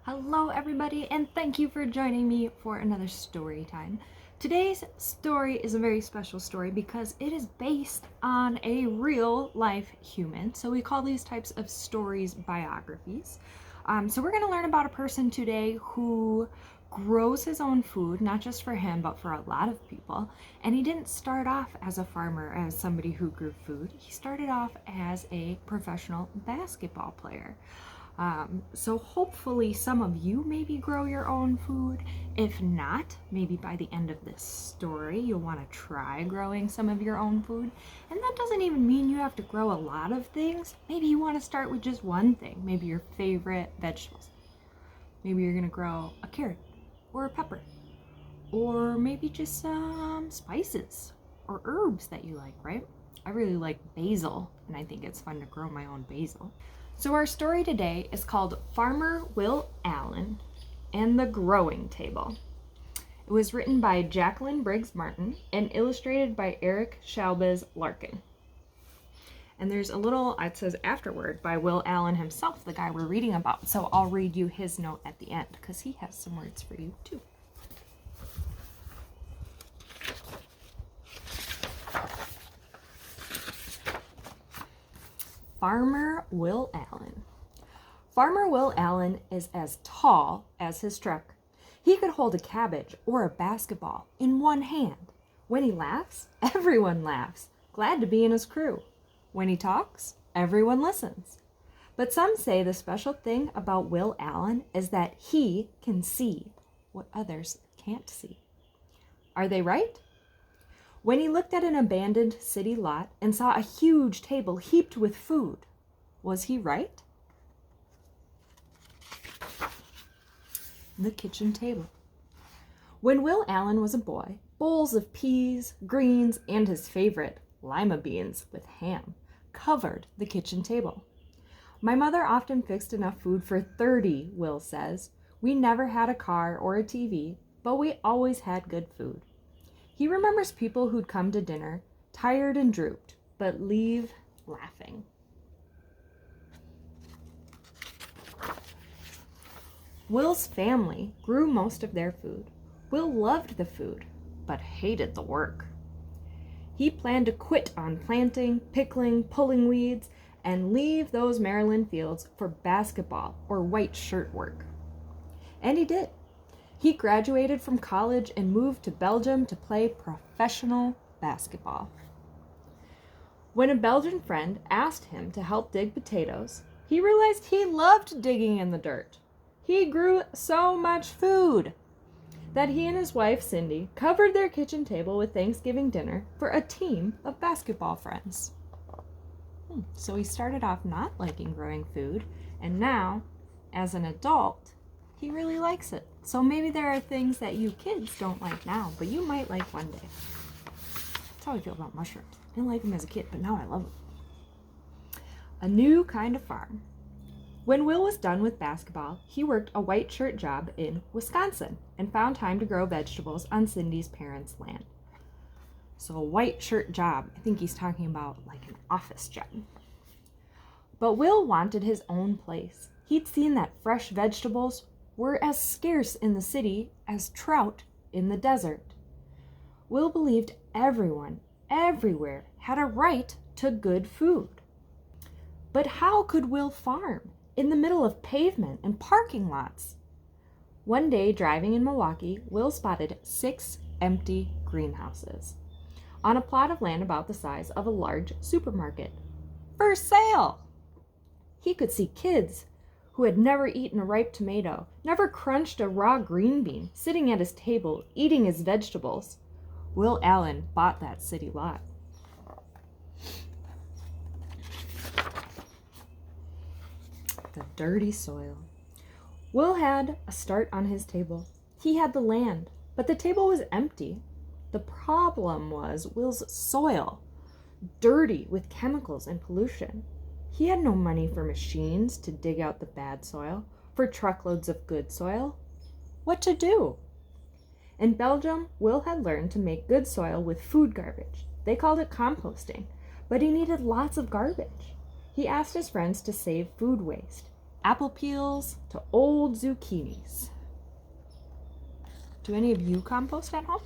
Hello, everybody, and thank you for joining me for another story time. Today's story is a very special story because it is based on a real life human. So we call these types of stories biographies. So we're going to learn about a person today who grows his own food, not just for him, but for a lot of people. And he didn't start off as a farmer, as somebody who grew food. He started off as a professional basketball player. So hopefully some of you maybe grow your own food. If not, maybe by the end of this story, you'll want to try growing some of your own food. And that doesn't even mean you have to grow a lot of things. Maybe you want to start with just one thing, maybe your favorite vegetables. Maybe you're going to grow a carrot or a pepper, or maybe just some spices or herbs that you like, right? I really like basil, and I think it's fun to grow my own basil. So our story today is called Farmer Will Allen and the Growing Table. It was written by Jacqueline Briggs Martin and illustrated by Eric Shalbaz Larkin. And there's a little, it says afterword, by Will Allen himself, the guy we're reading about. So I'll read you his note at the end because he has some words for you too. Farmer Will Allen. Farmer Will Allen is as tall as his truck. He could hold a cabbage or a basketball in one hand. When he laughs, everyone laughs, glad to be in his crew. When he talks, everyone listens. But some say the special thing about Will Allen is that he can see what others can't see. Are they right? When he looked at an abandoned city lot and saw a huge table heaped with food, was he right? The kitchen table. When Will Allen was a boy, bowls of peas, greens, and his favorite, lima beans with ham, covered the kitchen table. My mother often fixed enough food for 30, Will says. We never had a car or a TV, but we always had good food. He remembers people who'd come to dinner, tired and drooped, but leave laughing. Will's family grew most of their food. Will loved the food, but hated the work. He planned to quit on planting, pickling, pulling weeds, and leave those Maryland fields for basketball or white shirt work. And he did. He graduated from college and moved to Belgium to play professional basketball. When a Belgian friend asked him to help dig potatoes, he realized he loved digging in the dirt. He grew so much food that he and his wife, Cindy, covered their kitchen table with Thanksgiving dinner for a team of basketball friends. So he started off not liking growing food, and now, as an adult, he really likes it. So maybe there are things that you kids don't like now, but you might like one day. That's how I feel about mushrooms. I didn't like them as a kid, but now I love them. A new kind of farm. When Will was done with basketball, he worked a white shirt job in Wisconsin and found time to grow vegetables on Cindy's parents' land. So a white shirt job, I think he's talking about like an office job. But Will wanted his own place. He'd seen that fresh vegetables were as scarce in the city as trout in the desert. Will believed everyone, everywhere, had a right to good food. But how could Will farm in the middle of pavement and parking lots? One day, driving in Milwaukee, Will spotted 6 empty greenhouses on a plot of land about the size of a large supermarket. For sale! He could see kids who had never eaten a ripe tomato, never crunched a raw green bean, sitting at his table, eating his vegetables. Will Allen bought that city lot. The dirty soil. Will had a start on his table. He had the land, but the table was empty. The problem was Will's soil, dirty with chemicals and pollution. He had no money for machines to dig out the bad soil, for truckloads of good soil. What to do? In Belgium, Will had learned to make good soil with food garbage. They called it composting, but he needed lots of garbage. He asked his friends to save food waste. apple peels to old zucchinis. Do any of you compost at home?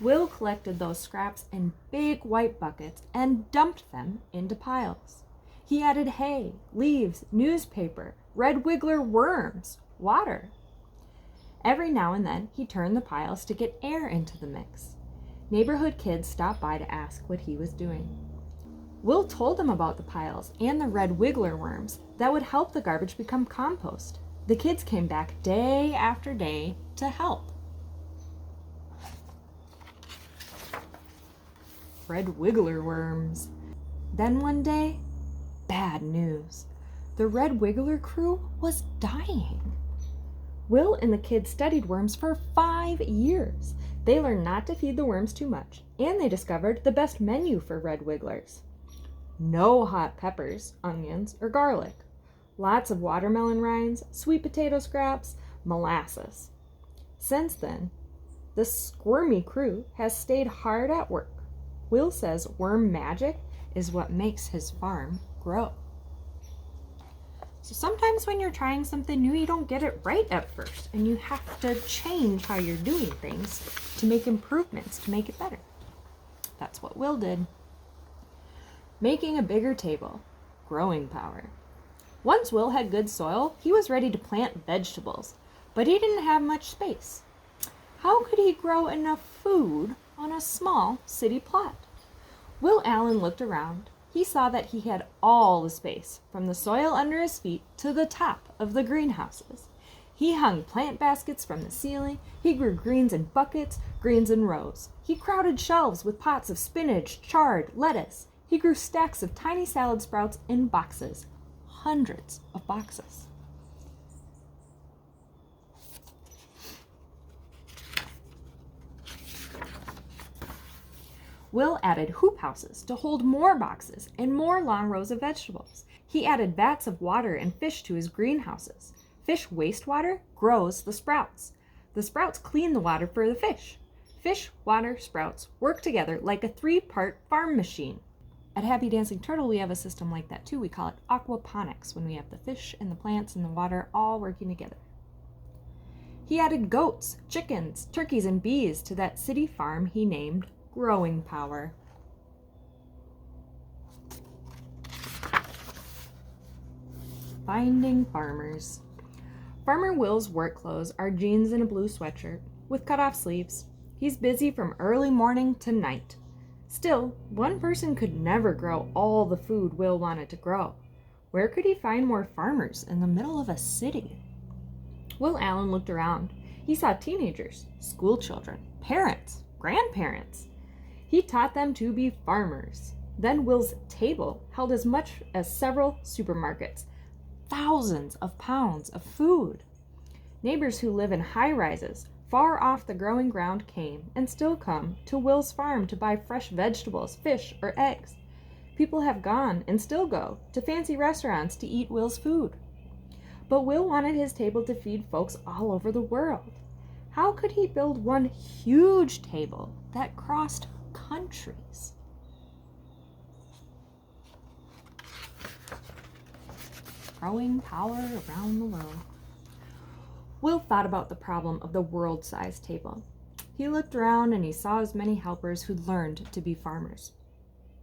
Will collected those scraps in big white buckets and dumped them into piles. He added hay, leaves, newspaper, red wiggler worms, water. Every now and then he turned the piles to get air into the mix. Neighborhood kids stopped by to ask what he was doing. Will told them about the piles and the red wiggler worms that would help the garbage become compost. The kids came back day after day to help. Red wiggler worms. Then one day, bad news. The red wiggler crew was dying. Will and the kids studied worms for 5 years. They learned not to feed the worms too much, and they discovered the best menu for red wigglers. No hot peppers, onions, or garlic. Lots of watermelon rinds, sweet potato scraps, molasses. Since then, the squirmy crew has stayed hard at work. Will says worm magic is what makes his farm grow. So sometimes when you're trying something new, you don't get it right at first, and you have to change how you're doing things to make improvements, to make it better. That's what Will did. Making a bigger table, growing power. Once Will had good soil, he was ready to plant vegetables, but he didn't have much space. How could he grow enough food on a small city plot? Will Allen looked around. He saw that he had all the space, from the soil under his feet to the top of the greenhouses. He hung plant baskets from the ceiling. He grew greens in buckets, greens in rows. He crowded shelves with pots of spinach, chard, lettuce. He grew stacks of tiny salad sprouts in boxes, hundreds of boxes. Will added hoop houses to hold more boxes and more long rows of vegetables. He added vats of water and fish to his greenhouses. Fish wastewater grows the sprouts. The sprouts clean the water for the fish. Fish, water, sprouts work together like a 3-part farm machine. At Happy Dancing Turtle, we have a system like that too. We call it aquaponics, when we have the fish and the plants and the water all working together. He added goats, chickens, turkeys, and bees to that city farm he named Growing Power. Finding farmers. Farmer Will's work clothes are jeans and a blue sweatshirt with cut-off sleeves. He's busy from early morning to night. Still, one person could never grow all the food Will wanted to grow. Where could he find more farmers in the middle of a city? Will Allen looked around. He saw teenagers, school children, parents, grandparents. He taught them to be farmers. Then Will's table held as much as several supermarkets, thousands of pounds of food. Neighbors who live in high-rises far off the growing ground came, and still come, to Will's farm to buy fresh vegetables, fish, or eggs. People have gone, and still go, to fancy restaurants to eat Will's food. But Will wanted his table to feed folks all over the world. How could he build one huge table that crossed countries? Growing power around the world. Will thought about the problem of the world-sized table. He looked around and he saw as many helpers who'd learned to be farmers.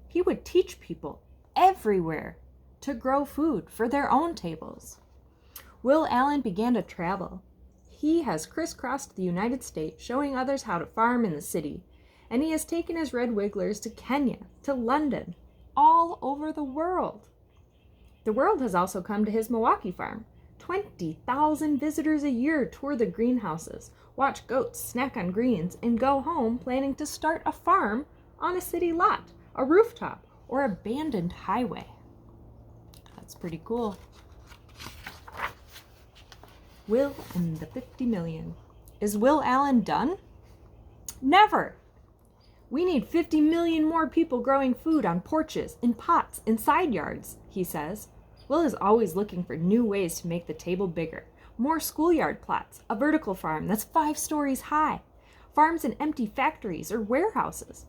He would teach people everywhere to grow food for their own tables. Will Allen began to travel. He has crisscrossed the United States, showing others how to farm in the city, and he has taken his red wigglers to Kenya, to London, all over the world. The world has also come to his Milwaukee farm. 20,000 visitors a year tour the greenhouses, watch goats, snack on greens, and go home planning to start a farm on a city lot, a rooftop, or abandoned highway. That's pretty cool. Will and the 50 million. Is Will Allen done? Never! We need 50 million more people growing food on porches, in pots, in side yards, he says. Will is always looking for new ways to make the table bigger. More schoolyard plots, a vertical farm that's 5 stories high, farms in empty factories or warehouses.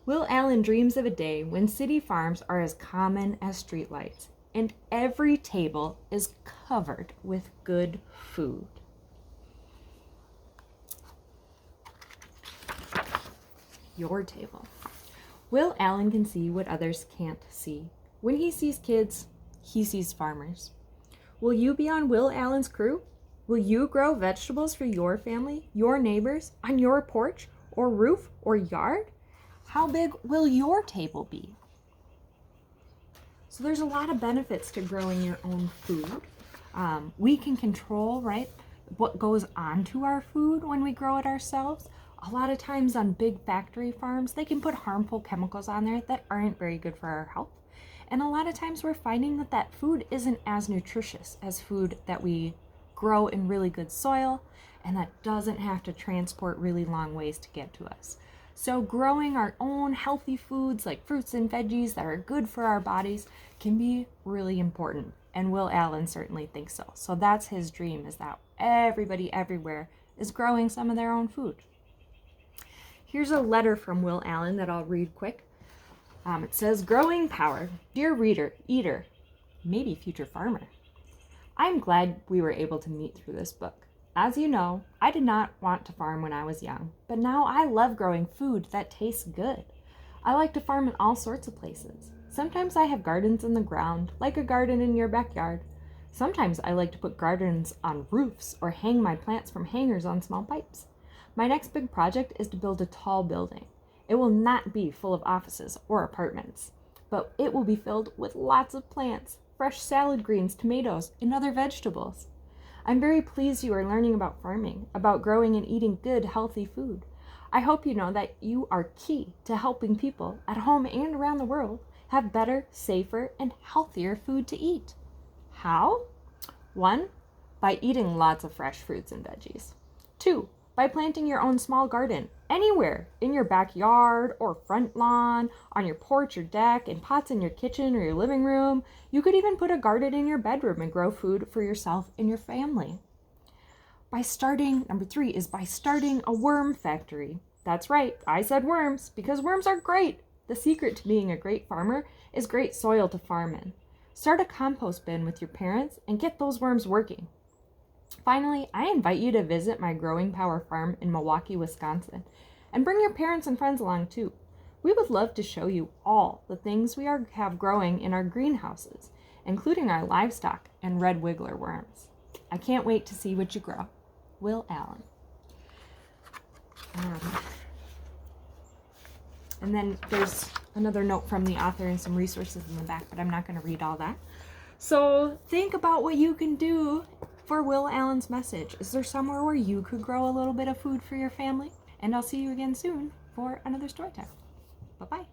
Will Allen dreams of a day when city farms are as common as streetlights and every table is covered with good food. Your table. Will Allen can see what others can't see. When he sees kids, he sees farmers. Will you be on Will Allen's crew? Will you grow vegetables for your family, your neighbors, on your porch or roof or yard? How big will your table be? So there's a lot of benefits to growing your own food. We can control, right, what goes onto our food when we grow it ourselves. A lot of times on big factory farms, they can put harmful chemicals on there that aren't very good for our health. And a lot of times we're finding that that food isn't as nutritious as food that we grow in really good soil and that doesn't have to transport really long ways to get to us. So growing our own healthy foods like fruits and veggies that are good for our bodies can be really important. And Will Allen certainly thinks so. So that's his dream, is that everybody everywhere is growing some of their own food. Here's a letter from Will Allen that I'll read quick. It says, "Growing Power. Dear reader, eater, maybe future farmer. I'm glad we were able to meet through this book. As you know, I did not want to farm when I was young, but now I love growing food that tastes good. I like to farm in all sorts of places. Sometimes I have gardens in the ground, like a garden in your backyard. Sometimes I like to put gardens on roofs or hang my plants from hangers on small pipes. My next big project is to build a tall building. It will not be full of offices or apartments, but it will be filled with lots of plants, fresh salad greens, tomatoes, and other vegetables. I'm very pleased you are learning about farming, about growing and eating good, healthy food. I hope you know that you are key to helping people at home and around the world have better, safer, and healthier food to eat. How? 1. By eating lots of fresh fruits and veggies. 2. By planting your own small garden, anywhere, in your backyard or front lawn, on your porch or deck, in pots in your kitchen or your living room. You could even put a garden in your bedroom and grow food for yourself and your family. Number 3 is by starting a worm factory. That's right, I said worms, because worms are great. The secret to being a great farmer is great soil to farm in. Start a compost bin with your parents and get those worms working. Finally, I invite you to visit my Growing Power farm in Milwaukee, Wisconsin, and bring your parents and friends along too. We would love to show you all the things we have growing in our greenhouses, including our livestock and red wiggler worms. I can't wait to see what you grow. Will Allen. And then there's another note from the author and some resources in the back, but I'm not going to read all that. So think about what you can do for Will Allen's message. Is there somewhere where you could grow a little bit of food for your family? And I'll see you again soon for another story time. Bye-bye.